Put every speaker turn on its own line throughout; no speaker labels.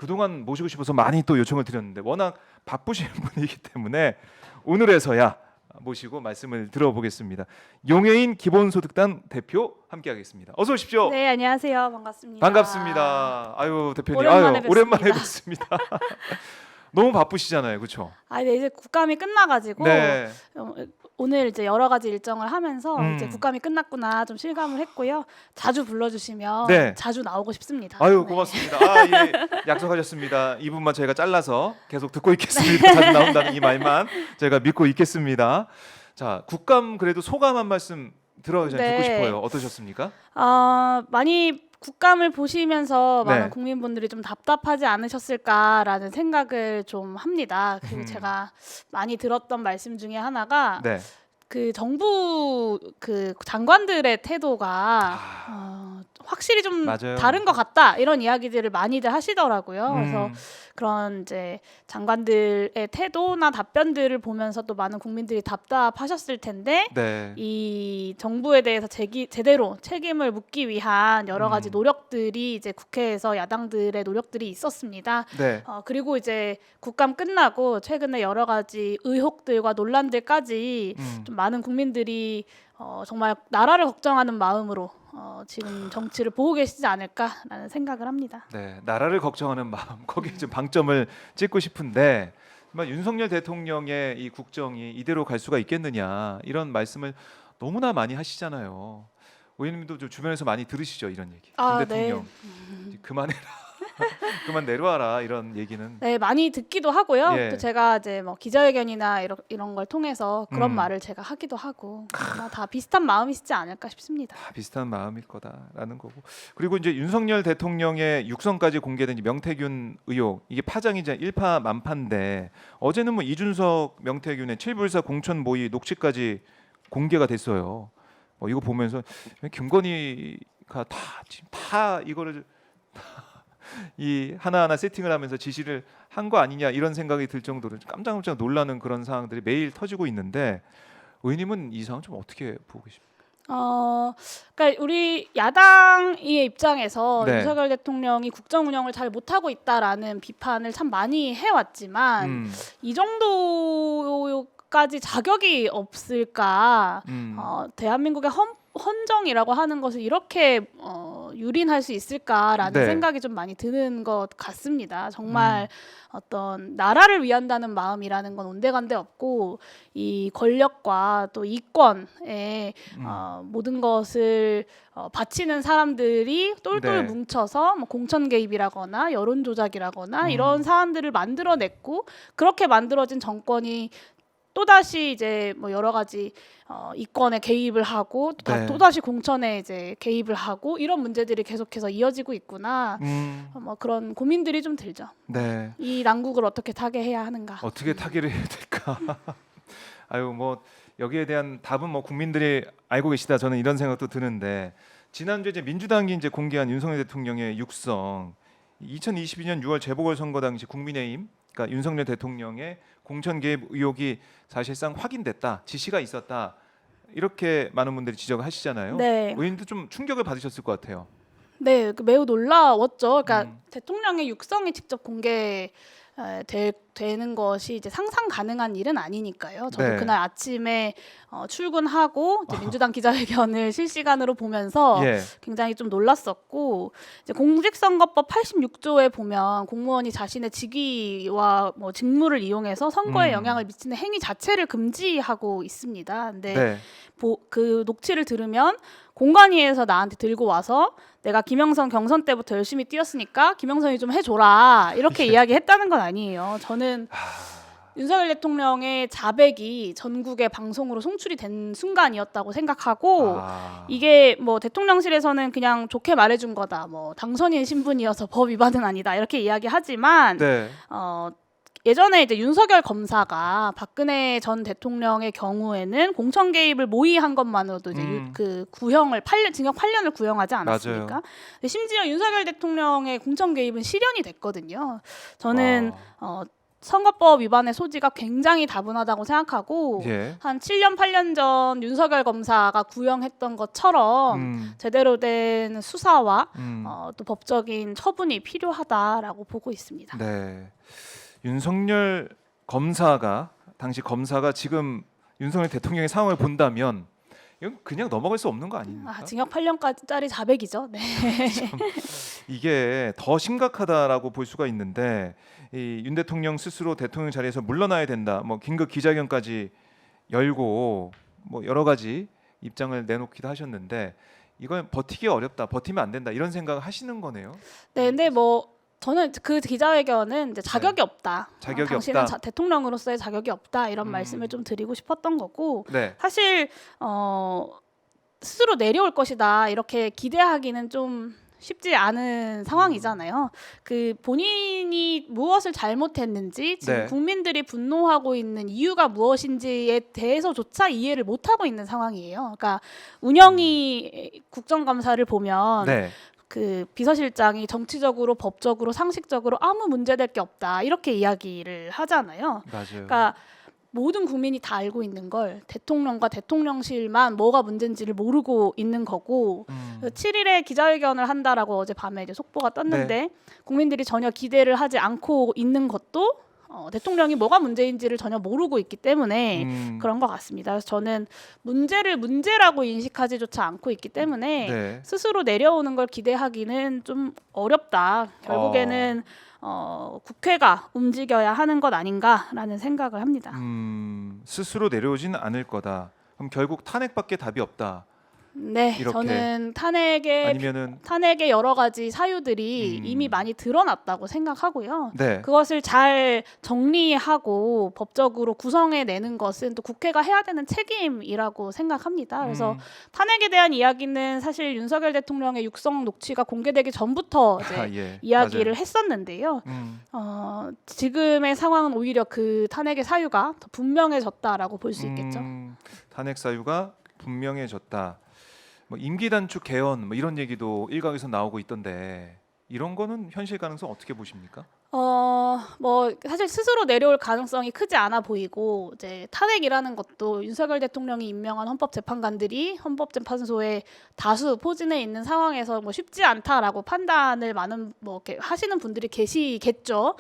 그동안 모시고 싶어서 많이 또 요청을 드렸는데 워낙 바쁘신 분이기 때문에 오늘에서야 모시고 말씀을 들어보겠습니다. 용해인 기본소득당 대표 함께하겠습니다. 어서 오십시오.
네, 안녕하세요. 반갑습니다.
반갑습니다. 아유 대표님,
오랜만에
뵙습니다. 너무 바쁘시잖아요, 그렇죠?
네, 이제 국감이 끝나가지고
네.
오늘 이제 여러 가지 일정을 하면서 이제
음.
국감이 끝났구나 좀 실감을 했고요. 자주 불러주시면
네.
자주 나오고 싶습니다.
아유
네.
고맙습니다. 예, 약속하셨습니다. 이분만 저희가 잘라서 계속 듣고 있겠습니다. 자주 나온다는 이 말만 저희가 믿고 있겠습니다. 자, 국감 그래도 소감 한 말씀 들어가기 전에
네.
듣고 싶어요. 어떠셨습니까?
많이 국감을 보시면서
네.
많은 국민분들이 좀 답답하지 않으셨을까라는 생각을 좀 합니다. 그리고
음.
제가 많이 들었던 말씀 중에 하나가
네.
그 정부 그 장관들의 태도가 확실히 좀
맞아요.
다른 것 같다 이런 이야기들을 많이들 하시더라고요. 그래서
음.
그런 이제 장관들의 태도나 답변들을 보면서 또 많은 국민들이 답답하셨을 텐데
네.
이 정부에 대해서 제대로 책임을 묻기 위한 여러 가지 노력들이 이제 국회에서 야당들의 노력들이 있었습니다.
네.
그리고 이제 국감 끝나고 최근에 여러 가지 의혹들과 논란들까지 좀 많은 국민들이 정말 나라를 걱정하는 마음으로 지금 정치를 보고 계시지 않을까라는 생각을 합니다.
네, 나라를 걱정하는 마음 거기에 좀 방점을 찍고 싶은데 정말 윤석열 대통령의 이 국정이 이대로 갈 수가 있겠느냐 이런 말씀을 너무나 많이 하시잖아요. 의원님도 좀 주변에서 많이 들으시죠 이런 얘기. 윤 대통령 그만해라, 그만 내려와라 이런 얘기는.
네, 많이 듣기도 하고요.
예.
또 제가 이제 뭐 기자회견이나 이런 걸 통해서 그런 말을 제가 하기도 하고 아마 다 비슷한 마음이시지 않을까 싶습니다.
다 비슷한 마음일 거다라는 거고. 그리고 이제 윤석열 대통령의 육성까지 공개된 이 명태균 의혹 이게 파장이 이제 일파만파인데 어제는 뭐 이준석 명태균의 7불사 공천 모의 녹취까지 공개가 됐어요. 이거 보면서 김건희가 지금 다 이거를 이 하나하나 세팅을 하면서 지시를 한 거 아니냐 이런 생각이 들 정도로 깜짝깜짝 놀라는 그런 상황들이 매일 터지고 있는데 의원님은 이 상황 좀 어떻게 보고 계십니까?
그러니까 우리 야당의 입장에서
네.
윤석열 대통령이 국정 운영을 잘 못하고 있다라는 비판을 참 많이 해왔지만 이 정도까지 자격이 없을까? 대한민국의 헌정이라고 하는 것을 이렇게 유린할 수 있을까라는
네.
생각이 좀 많이 드는 것 같습니다. 정말 어떤 나라를 위한다는 마음이라는 건 온데간데 없고 이 권력과 또 이권에 모든 것을 바치는 사람들이 똘똘
네.
뭉쳐서 뭐 공천 개입이라거나 여론 조작이라거나 이런 사안들을 만들어냈고 그렇게 만들어진 정권이 또다시 이제 뭐 여러 가지 이권에 개입을 하고
네.
또다시 공천에 이제 개입을 하고 이런 문제들이 계속해서 이어지고 있구나. 뭐 그런 고민들이 좀 들죠.
네.
이 난국을 어떻게 타개해야 하는가.
어떻게 타개를 해야 될까? 아유 뭐 여기에 대한 답은 뭐 국민들이 알고 계시다 저는 이런 생각도 드는데 지난주에 이제 민주당이 이제 공개한 윤석열 대통령의 육성 2022년 6월 재보궐선거 당시 국민의힘 그러니까 윤석열 대통령의 공천 개입 의혹이 사실상 확인됐다 지시가 있었다 이렇게 많은 분들이 지적을 하시잖아요.
네.
의원님도 좀 충격을 받으셨을 것 같아요.
네, 매우 놀라웠죠. 그러니까 대통령의 육성이 직접 되는 것이 이제 상상 가능한 일은 아니니까요. 저도
네.
그날 아침에 출근하고 이제 민주당 기자회견을 실시간으로 보면서
예.
굉장히 좀 놀랐었고 이제 공직선거법 86조에 보면 공무원이 자신의 직위와 뭐 직무를 이용해서 선거에 영향을 미치는 행위 자체를 금지하고 있습니다. 근데
네.
그 녹취를 들으면 공관위에서 나한테 들고 와서 내가 김영선 경선 때부터 열심히 뛰었으니까 김영선이 좀 해줘라 이렇게 이야기했다는 건 아니에요. 저는 윤석열 대통령의 자백이 전국의 방송으로 송출이 된 순간이었다고 생각하고 이게 뭐 대통령실에서는 그냥 좋게 말해준 거다. 뭐 당선인 신분이어서 법 위반은 아니다 이렇게 이야기하지만
네.
예전에 이제 윤석열 검사가 박근혜 전 대통령의 경우에는 공천 개입을 모의한 것만으로도 이제 그 징역 8년을 구형하지 않았습니까?
맞아요.
심지어 윤석열 대통령의 공천 개입은 실현이 됐거든요. 저는 선거법 위반의 소지가 굉장히 다분하다고 생각하고
예.
한 7년 8년 전 윤석열 검사가 구형했던 것처럼 제대로 된 수사와 또 법적인 처분이 필요하다라고 보고 있습니다.
네. 윤석열 검사가 당시 검사가 지금 윤석열 대통령의 상황을 본다면 이건 그냥 넘어갈 수 없는 거 아닙니까?
징역 8년까지 자백이죠. 네.
이게 더 심각하다라고 볼 수가 있는데 이 윤 대통령 스스로 대통령 자리에서 물러나야 된다. 뭐 긴급 기자회견까지 열고 뭐 여러 가지 입장을 내놓기도 하셨는데 이건 버티기 어렵다. 버티면 안 된다. 이런 생각을 하시는 거네요.
네, 근데 뭐 저는 그 기자회견은 이제 자격이 없다.
자격이
당신은
없다.
대통령으로서의 자격이 없다. 이런 말씀을 좀 드리고 싶었던 거고
네.
사실 스스로 내려올 것이다. 이렇게 기대하기는 좀 쉽지 않은 상황이잖아요. 그 본인이 무엇을 잘못했는지 지금
네.
국민들이 분노하고 있는 이유가 무엇인지에 대해서조차 이해를 못하고 있는 상황이에요. 그러니까 운영위 국정감사를 보면
네.
그 비서실장이 정치적으로 법적으로 상식적으로 아무 문제될 게 없다 이렇게 이야기를 하잖아요.
맞아요.
그러니까 모든 국민이 다 알고 있는 걸 대통령과 대통령실만 뭐가 문제인지를 모르고 있는 거고 7일에 기자회견을 한다라고 어젯밤에 이제 속보가 떴는데 국민들이 전혀 기대를 하지 않고 있는 것도 대통령이 뭐가 문제인지를 전혀 모르고 있기 때문에 그런 것 같습니다. 그래서 저는 문제를 문제라고 인식하지조차 않고 있기 때문에
네.
스스로 내려오는 걸 기대하기는 좀 어렵다. 결국에는 국회가 움직여야 하는 것 아닌가라는 생각을 합니다.
스스로 내려오지는 않을 거다. 그럼 결국 탄핵밖에 답이 없다.
네,
이렇게.
저는 탄핵의 여러 가지 사유들이 이미 많이 드러났다고 생각하고요.
네.
그것을 잘 정리하고 법적으로 구성해내는 것은 또 국회가 해야 되는 책임이라고 생각합니다. 그래서 탄핵에 대한 이야기는 사실 윤석열 대통령의 육성 녹취가 공개되기 전부터 이제 이야기를 했었는데요. 지금의 상황은 오히려 그 탄핵의 사유가 더 분명해졌다라고 볼 수 있겠죠.
탄핵 사유가 분명해졌다. 뭐 임기 단축 개헌 뭐 이런 얘기도 일각에서 나오고 있던데 이런 거는 현실 가능성 어떻게 보십니까?
뭐 사실 스스로 내려올 가능성이 크지 않아 보이고 이제 탄핵이라는 것도 윤석열 대통령이 임명한 헌법재판관들이 헌법재판소에 다수 포진해 있는 상황에서 뭐 쉽지 않다라고 판단을 많은 뭐 이렇게 하시는 분들이 계시겠죠.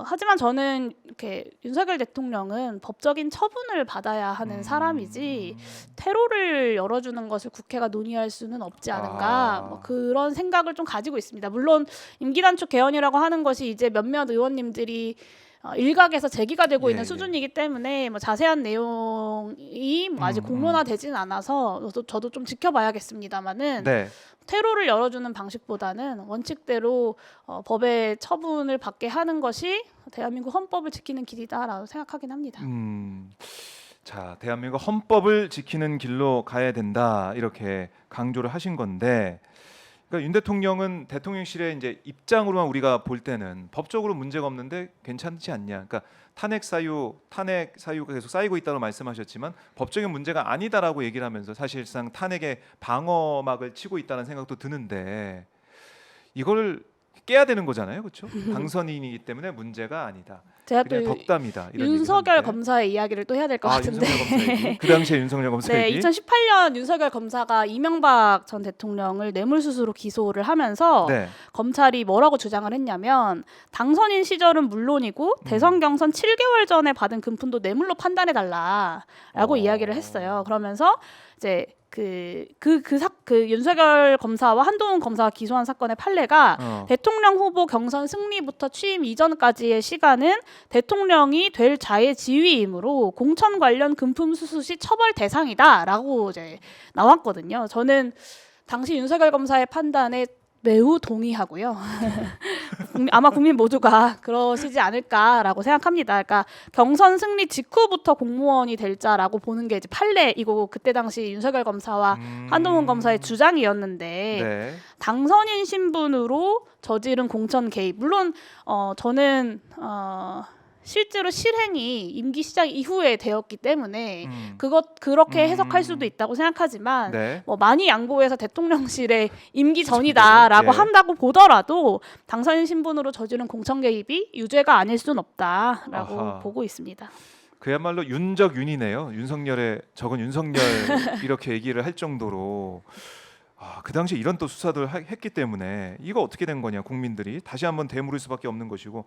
하지만 저는 이렇게 윤석열 대통령은 법적인 처분을 받아야 하는 사람이지 테러를 열어주는 것을 국회가 논의할 수는 없지 않은가 뭐 그런 생각을 좀 가지고 있습니다. 물론 임기 단축 개헌이라고 하는 것이 이제 몇몇 의원님들이 일각에서 제기가 되고 있는 수준이기 때문에 뭐 자세한 내용이 뭐 아직 공론화되지는 않아서 저도 좀 지켜봐야겠습니다만은 테러를 열어주는 방식보다는 원칙대로 법의 처분을 받게 하는 것이 대한민국 헌법을 지키는 길이다라고 생각하긴 합니다.
자, 대한민국 헌법을 지키는 길로 가야 된다 이렇게 강조를 하신 건데. 그러니까 윤 대통령은 대통령실의 이제 입장으로만 우리가 볼 때는 법적으로 문제가 없는데 괜찮지 않냐. 그러니까 탄핵 사유가 계속 쌓이고 있다고 말씀하셨지만 법적인 문제가 아니다라고 얘기를 하면서 사실상 탄핵의 방어막을 치고 있다는 생각도 드는데 이걸 깨야 되는 거잖아요, 그렇죠? 당선인이기 때문에 문제가 아니다.
제가
그냥
또
덕담이다. 이런
윤석열 검사의 이야기를 또 해야 될 것 같은데.
윤석열 검사 얘기. 그 당시에 윤석열 검사
네,
얘기.
2018년 윤석열 검사가 이명박 전 대통령을 뇌물수수로 기소를 하면서 검찰이 뭐라고 주장을 했냐면 당선인 시절은 물론이고 대선 경선 7개월 전에 받은 금품도 뇌물로 판단해달라라고 이야기를 했어요. 그러면서 이제 그 윤석열 검사와 한동훈 검사가 기소한 사건의 판례가 대통령 후보 경선 승리부터 취임 이전까지의 시간은 대통령이 될 자의 지위이므로 공천 관련 금품 수수 시 처벌 대상이다라고 이제 나왔거든요. 저는 당시 윤석열 검사의 판단에 매우 동의하고요. 아마 국민 모두가 그러시지 않을까라고 생각합니다. 그러니까 경선 승리 직후부터 공무원이 될 자라고 보는 게 이제 판례이고 그때 당시 윤석열 검사와 한동훈 검사의 주장이었는데 당선인 신분으로 저지른 공천 개입. 물론 저는 실제로 실행이 임기 시작 이후에 되었기 때문에 그렇게
음.
해석할 수도 있다고 생각하지만
네.
뭐 많이 양보해서 대통령실의 임기 전이다라고
예.
한다고 보더라도 당선인 신분으로 저지른 공천 개입이 유죄가 아닐 수는 없다라고
아하.
보고 있습니다.
그야말로 윤적윤이네요. 윤석열의 적은 윤석열 이렇게 얘기를 할 정도로 그 당시 이런 또 수사들 했기 때문에 이거 어떻게 된 거냐 국민들이 다시 한번 되물을 수밖에 없는 것이고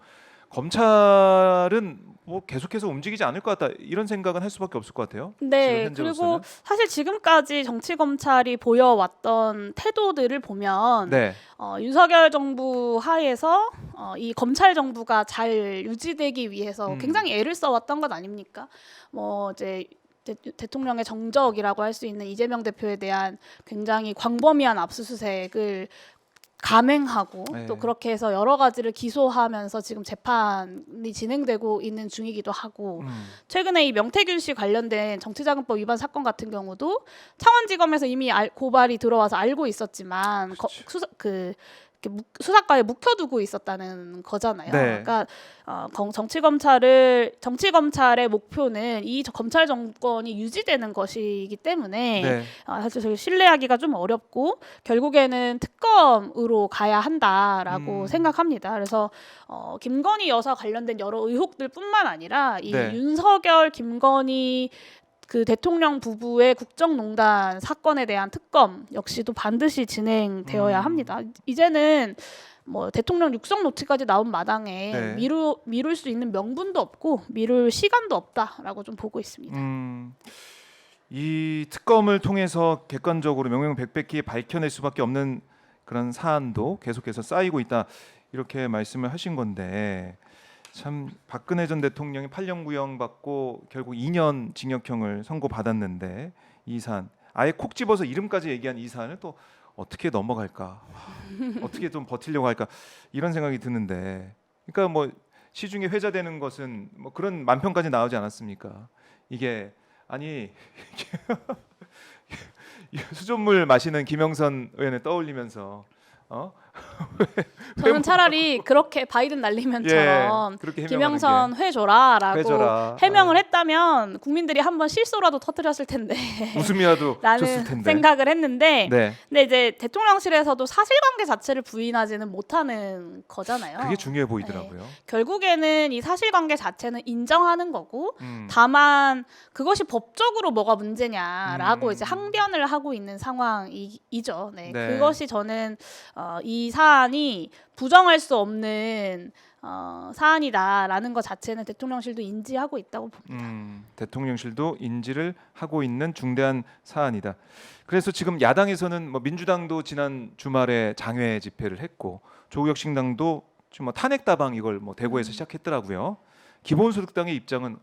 검찰은 뭐 계속해서 움직이지 않을 것 같다 이런 생각은 할 수밖에 없을 것 같아요.
네,
지금
그리고
현재로서는.
사실 지금까지 정치 검찰이 보여왔던 태도들을 보면
네.
윤석열 정부 하에서 이 검찰 정부가 잘 유지되기 위해서 굉장히 애를 써왔던 것 아닙니까? 뭐 이제 대통령의 정적이라고 할 수 있는 이재명 대표에 대한 굉장히 광범위한 압수수색을 감행하고
네.
또 그렇게 해서 여러 가지를 기소하면서 지금 재판이 진행되고 있는 중이기도 하고 최근에 이 명태균 씨 관련된 정치자금법 위반 사건 같은 경우도 창원지검에서 이미 고발이 들어와서 알고 있었지만 수사과에 묵혀두고 있었다는 거잖아요.
네.
그러니까 정치 검찰의 목표는 이 검찰 정권이 유지되는 것이기 때문에
네.
사실 저희 신뢰하기가 좀 어렵고 결국에는 특검으로 가야 한다라고 생각합니다. 그래서 김건희 여사 관련된 여러 의혹들뿐만 아니라 이
네.
윤석열, 김건희 그 대통령 부부의 국정농단 사건에 대한 특검 역시도 반드시 진행되어야 합니다. 이제는 뭐 대통령 육성 노티까지 나온 마당에
네.
미룰 수 있는 명분도 없고 미룰 시간도 없다라고 좀 보고 있습니다.
이 특검을 통해서 객관적으로 명명백백히 밝혀낼 수밖에 없는 그런 사안도 계속해서 쌓이고 있다 이렇게 말씀을 하신 건데 참 박근혜 전 대통령이 8년 구형 받고 결국 2년 징역형을 선고받았는데 이 사안 아예 콕 집어서 이름까지 얘기한 이 사안을 또 어떻게 넘어갈까 어떻게 좀 버티려고 할까 이런 생각이 드는데 그러니까 뭐 시중에 회자되는 것은 뭐 그런 만평까지 나오지 않았습니까? 이게 아니 수돗물 마시는 김영선 의원을 떠올리면서
저는 차라리 그렇게 바이든 날리면처럼
그렇게
김영선 회줘라라고
회줘라.
해명을 했다면 국민들이 한번 실소라도 터뜨렸을 텐데
웃음이라도 줬을
라는
텐데.
생각을 했는데
네.
근데 이제 대통령실에서도 사실관계 자체를 부인하지는 못하는 거잖아요.
그게 중요해 보이더라고요.
결국에는 이 사실관계 자체는 인정하는 거고
음.
다만 그것이 법적으로 뭐가 문제냐라고 이제
음.
항변을 하고 있는 상황이죠. 네.
네.
그것이 저는 이 사안이 부정할 수 없는 사안이다라는 것 자체는 대통령실도 인지하고 있다고 봅니다.
대통령실도 인지를 하고 있는 중대한 사안이다. 그래서 지금 야당에서는 뭐 민주당도 지난 주말에 장외 집회를 했고 조국혁신당도 지금 뭐 탄핵 다방 이걸 뭐 대구에서 시작했더라고요. 기본소득당의 입장은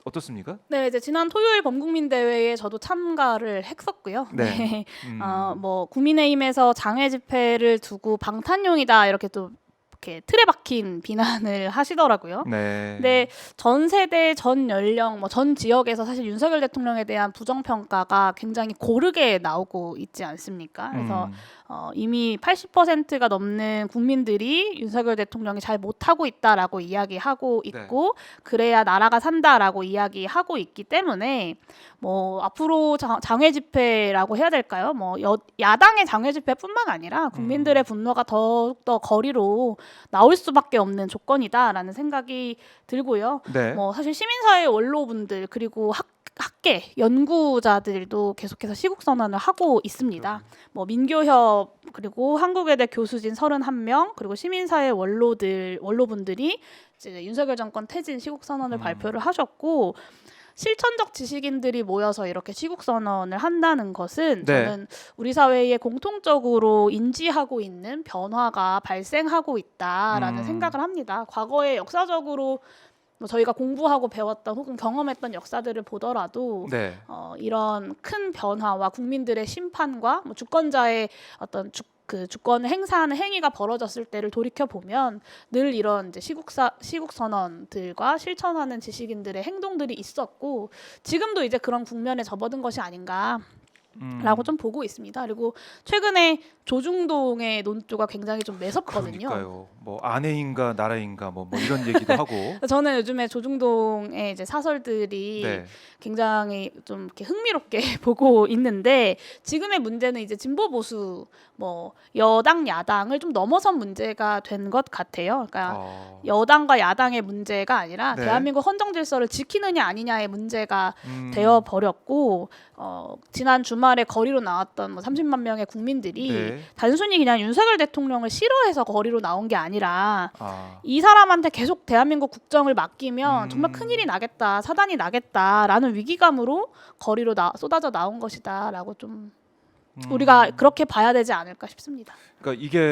어떻습니까?
네, 이제 지난 토요일 범국민 대회에 저도 참가를 했었고요.
네.
뭐 국민의힘에서 장외 집회를 두고 방탄용이다 이렇게 또 이렇게 틀에 박힌 비난을 하시더라고요.
네.
근데 전 세대, 전 연령, 뭐 전 지역에서 사실 윤석열 대통령에 대한 부정 평가가 굉장히 고르게 나오고 있지 않습니까? 그래서 이미 80%가 넘는 국민들이 윤석열 대통령이 잘 못하고 있다라고 이야기하고 있고 그래야 나라가 산다라고 이야기하고 있기 때문에 뭐 앞으로 장외 집회라고 해야 될까요? 뭐 야당의 장외 집회뿐만 아니라 국민들의 분노가 더욱더 거리로 나올 수밖에 없는 조건이다라는 생각이 들고요.
네.
뭐 사실 시민사회 원로분들 그리고 학계 연구자들도 계속해서 시국 선언을 하고 있습니다. 뭐 민교협 그리고 한국외대 교수진 31명 그리고 시민사회 원로분들이 이제 윤석열 정권 퇴진 시국 선언을 발표를 하셨고 실천적 지식인들이 모여서 이렇게 시국 선언을 한다는 것은 저는 우리 사회에 공통적으로 인지하고 있는 변화가 발생하고 있다라는 생각을 합니다. 과거에 역사적으로 뭐 저희가 공부하고 배웠던 혹은 경험했던 역사들을 보더라도 이런 큰 변화와 국민들의 심판과 뭐 주권자의 어떤 주권을 행사하는 행위가 벌어졌을 때를 돌이켜 보면 늘 이런 이제 시국 선언들과 실천하는 지식인들의 행동들이 있었고 지금도 이제 그런 국면에 접어든 것이 아닌가 라고 좀 보고 있습니다. 그리고 최근에 조중동의 논조가 굉장히 좀 매섭거든요.
그러니까요. 뭐 아내인가 나라인가 뭐 이런 얘기도 하고.
저는 요즘에 조중동의 이제 사설들이
네.
굉장히 좀 이렇게 흥미롭게 보고 있는데 지금의 문제는 이제 진보 보수 뭐 여당 야당을 좀 넘어선 문제가 된 것 같아요. 그러니까 여당과 야당의 문제가 아니라
네.
대한민국 헌정 질서를 지키느냐 아니냐의 문제가 되어 버렸고 지난 주말에 거리로 나왔던 뭐 30만 명의 국민들이
네.
단순히 그냥 윤석열 대통령을 싫어해서 거리로 나온 게 아니라
아.
이 사람한테 계속 대한민국 국정을 맡기면 정말 큰일이 나겠다, 사단이 나겠다라는 위기감으로 거리로 쏟아져 나온 것이다라고 좀 우리가 그렇게 봐야 되지 않을까 싶습니다.
그러니까 이게